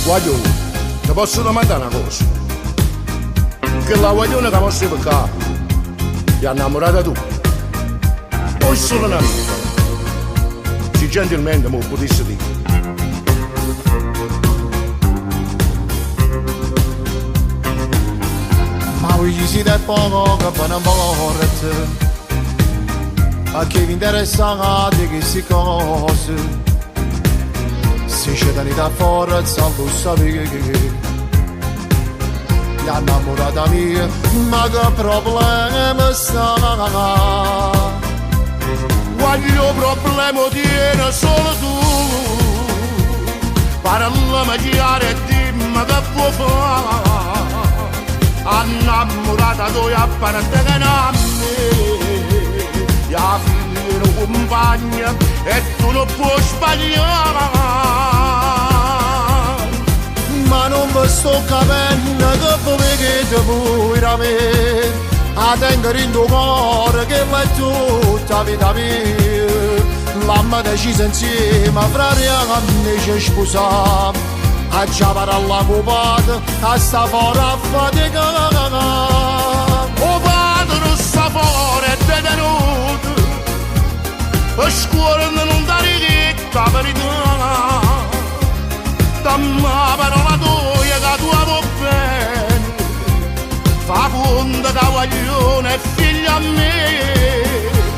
Guaglione, ti posso domandare una cosa? Che la guaglione che posso peccare ti ha innamorata tu? O è solo una amica? Se gentilmente mi potessi dire. Ma voglio si da poco che poi non vorrete, a chi vi interessa di queste cose. Se c'è da forza lo sapere, la innamorata mia, ma che problema sta? Quaglio problema tiene solo tu, parlami chiaro e dimmi che può fare. Innamorata tu appartiene a me, la figlia compagna e tu non puoi sbagliare. Ma non mi sto capendo che vuoi che ti vuoi da me, a tenere in tuo cuore che è tutta vita mia. L'abbiamo deciso insieme, fra 3 anni ci sposiamo, a già parlare con padre, a sta fuori a faticare. O padre sta fuori è detenuto, per scuola non dà ricca verità. Dammi la parola tua che tu amo bene, fa conto che guaglione è figlio a me.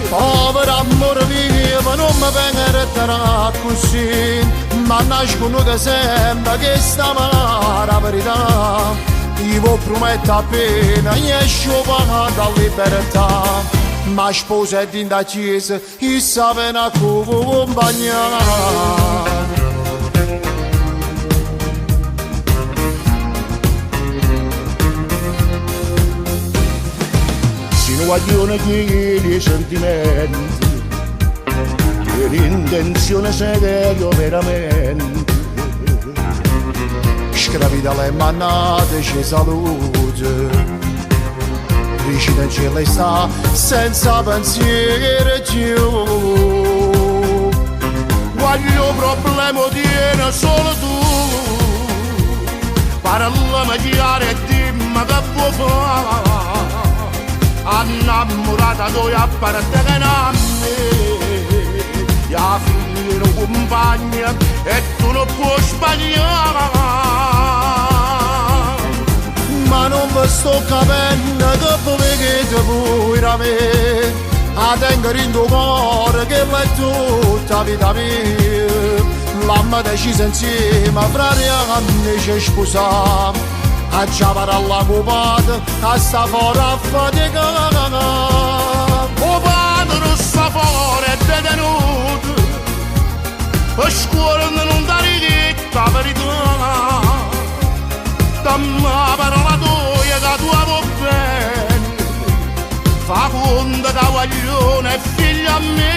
Povero amore mio, ma non mi venga così, ma nascono da sempre che sta la verità. Io prometto appena esco dalla libertà, ma sposa è in da chiesa, e sa bene a accompagnare. Guaglione chiedi i sentimenti, che l'intenzione seria veramente. Scravita le mannate ci salute, vicino in cielo sta senza pensiero più. Quaglio problema tiene solo tu, parlami chiaro e dimmi che può fare. Innamorata tu appartiene a me, la figlia compagna e tu non puoi sbagliare. Ma non mi sto capendo che vuoi che ti vuoi da me, a tenere in tuo cuore che è tutta vita mia. L'abbiamo deciso insieme, fra 3 anni ci sposiamo, a già parlare con padre, a sta fuori a faticare. O padre sta fuori è detenuto, per scuola non dà ricca verità. Dammi la parola tua che tu amo bene, fa conto che guaglione è figlio a me.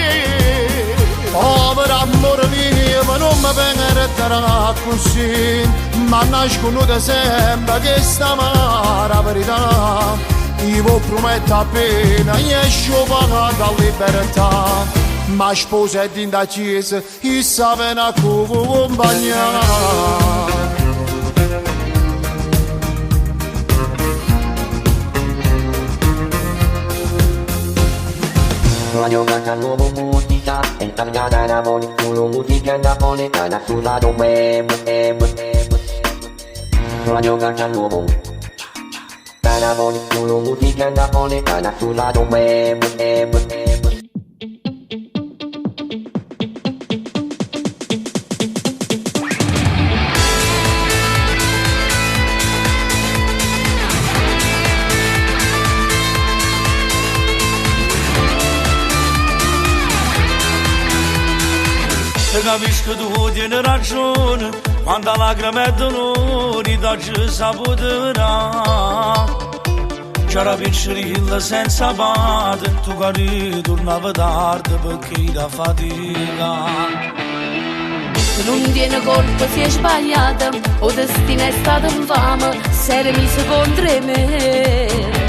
Povero amore mio, ma non mi venga così, ma nascono da sempre che sta la verità. Io prometto appena esco dalla libertà, ma sposa è in da chiesa, e sa bene a accompagnare. Radio Catalunya Musica, encargada da Moniculo Musica Napoletana sulla web. Radio Catalunya da Moniculo Musica Napoletana sulla web. Se capisci che tu tieni ragione, quando la lacrima è dolore, da ci saputerà. C'era piccirilla senza padre, tu che ritornava tardi perché da fatica. Non tiene colpa se è sbagliata, o destino è stato infame, se era messo contro me.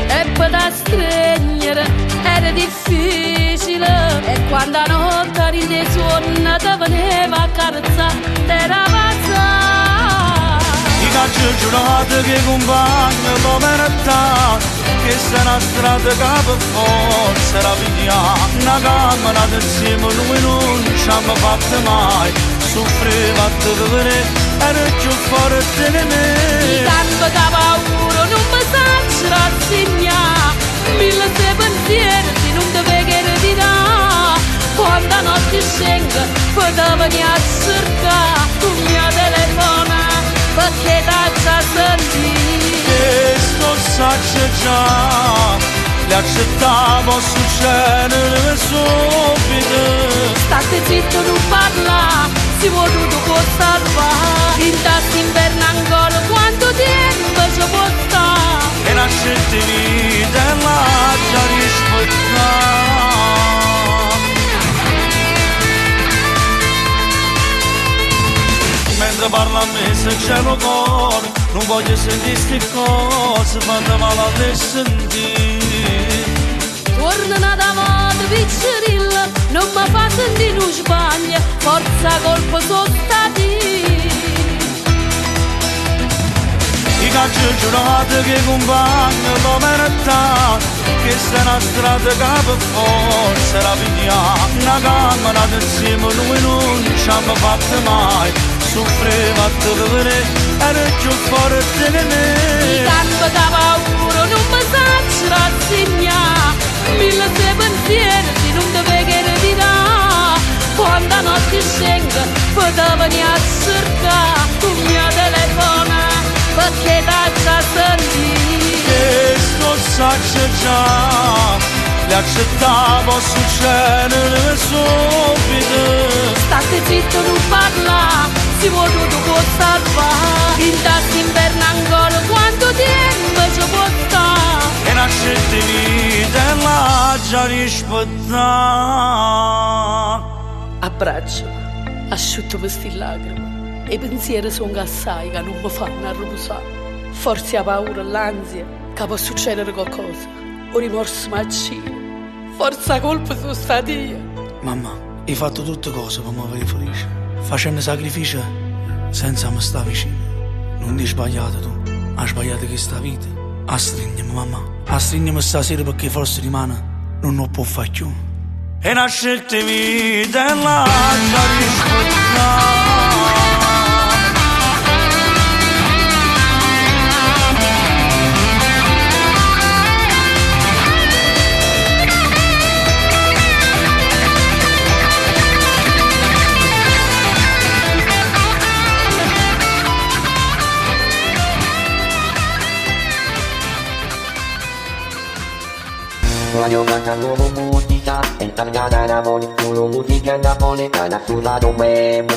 E poi da stringere era difficile e quando a notte ride suona te veneva a carezzare t'era passata. I calci giurate che compagno povertà, che se una strada che per forza la vediamo, una camera insieme noi non ci abbiamo fatto mai, soffriva a te vedere era più forte di me. I campo che paura non mi sa rassegnare, mille se pensieri se non ti veghere di là. Quando la notte scende potevo venire a cercare tu mio telefono perché t'accia sentire. Questo saccio già, le accettavo succedere subito. State zitto non parla, si vuole tutto salvare. In tassi inverno ancora quanto tempo ci può stare. E la scelta di vita è la già rispettata. Mentre parla a me se c'è lo cuore, non voglio sentire sti cose, fanno male a sentire. Torna da moda piccerilla, non mi fa sentire un sbaglio, forza colpo sono stati. I calci giurate che compagno povertà, che se una strada che per forza la vediamo, una camera insieme noi non ci abbiamo fatto mai, soffriva a te vedere era più forte di me. I campo che paura non mi sa rassegnare, mille se pensieri se non ti veghere di là. Quando la notte scende potevo venire a cercare tu mio telefono perché t'accia sentire. Questo saccio già, le accettavo succedere subito. State zitto non parla, si vuole tutto può salvare. In tassi inverno ancora quanto tempo ci può stare. E la scelta di vita è la già rispettata. Abbraccio, asciutto queste lacrime e i pensieri sono assai che non mi fanno arrabbiare. Forse la paura, l'ansia, che può succedere qualcosa, o rimorso macino, forse la colpa sono stata io. Mamma, hai fatto tutte cose per mi avere felice, facendo sacrifici senza me stare vicino. Non ti hai sbagliato tu, hai sbagliato questa vita. Astringiami mamma, astringiami stasera perché forse rimane non lo può fare più. E una scelta di vita è la già rispettata. Radio Catalunya musica è targata da Monicolo, musica napoletana sulla web.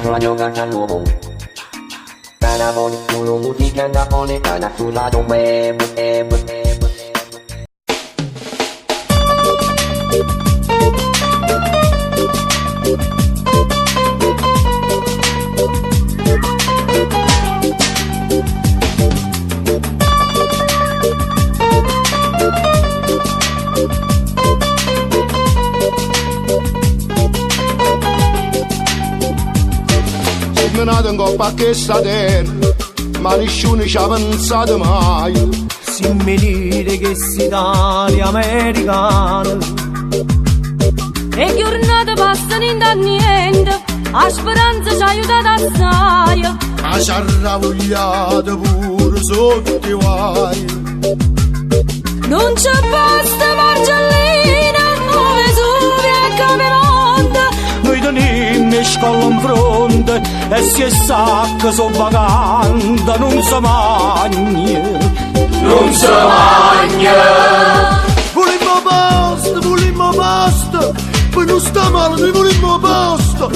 Radio Catalunya da Monicolo, musica napoletana sulla web. Nato in coppa che sta terra, ma nessuno ci ha pensato mai. Se mi dite che si Italia americana E giornate passano in da niente, la speranza ci ha aiutato assai. Ma ci ha ravogliato pure sotto i guai. Non c'è basta margellina, o Vesuvio e Capimonte. noi teniamo scolla in fronte e si sa che sono vacante, non si magna. Non si magna. Volimmo posto, poi non sta male, noi volimmo posto,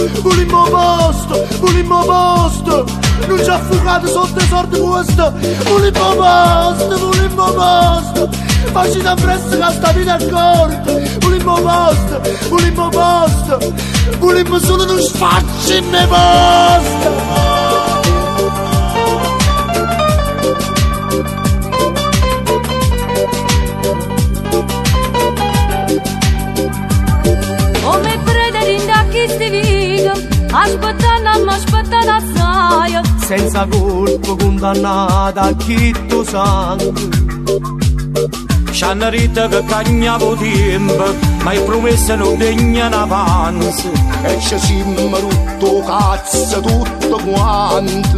non ci ha affugato sotto i sordi questo, volimmo posto, facci da presto che sta vita è corta, volimmo solo non sfacci in posto. senza colpa condannata a chi tu sangue. C'hanno rita che cagnavo tempo, ma i promesse non degnano avanti. E ci siamo rotto cazzo tutto quanto.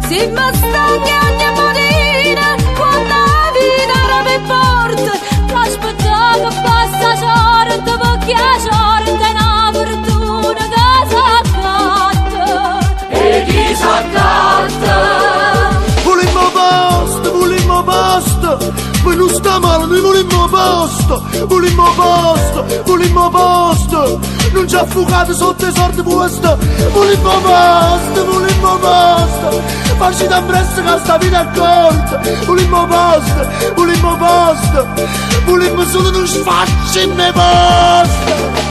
Si mi stagni ogni mattina quando la vita era per porta, l'aspettavo che passa sorte perché a sorte è una fortuna che s'accatta. E chi s'accatta? Volimmo posto, ma non sta male, noi volimmo posto, non ci affugate sotto i sordi posto, volimmo posto, facci da presto che sta vita è corta, volimmo posto, volimmo solo non sfacci in me posto.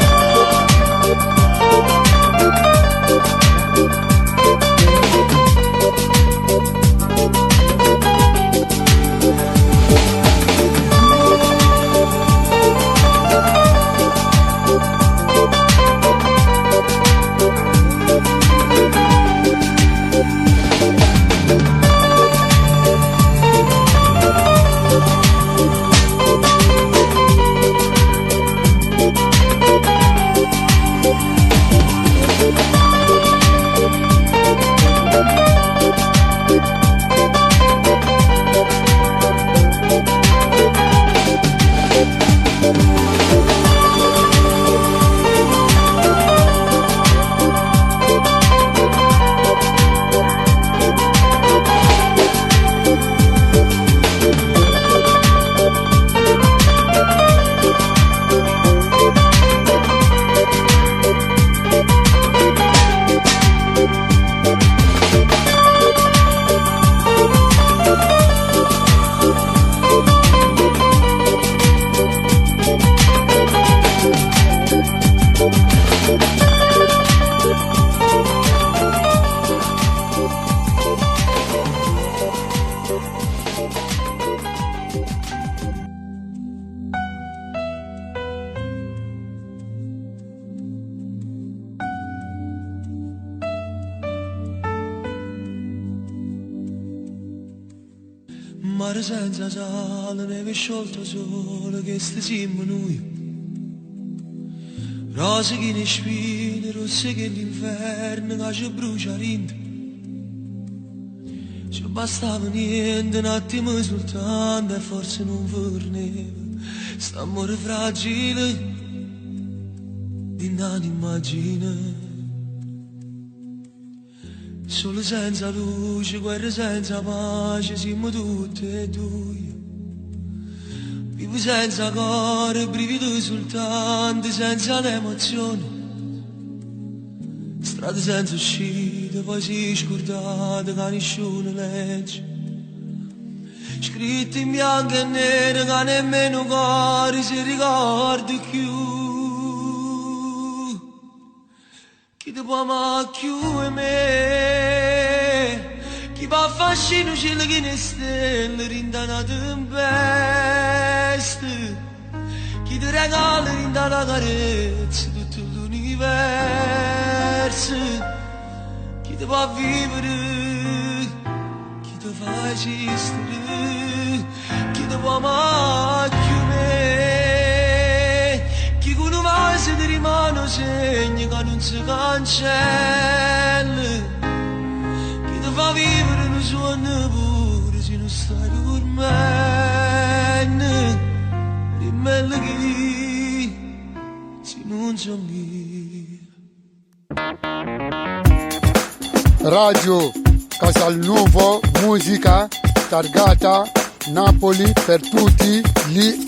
Mare senza sale, neve sciolto sole, che siamo noi. Rose che ne spine, rosse che l'inverno, che ci brucia rinda. Ci bastava niente, un attimo soltanto, e forse non forneva. St'amore fragile, di un'immagine. Solo senza luce, guerra senza pace, siamo tutti e due. Vivo senza cuore, brivido soltanto, senza l'emozione. Strade senza uscita, poi si scordate che nessuno legge. Scritto in bianco e nero che nemmeno cuore si ricorda più. Chi ti può amare più e me? Chi va a fascino cielo che ne stelle rinda una tempesta? Chi ti regala rinda una carezza tutto l'universo? Chi ti fa vivere? Chi ti fa esistere? Chi ti può amare più me? Chi con un vaso ti rimane segno che non si cancella? Chi ti fa vivere un suono pure se non stai dormendo? Rimmella chi se non c'è mia. Radio Casalnuovo, musica targata Napoli per tutti gli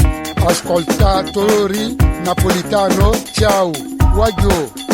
ascoltatori napolitano. Ciao, Wajo.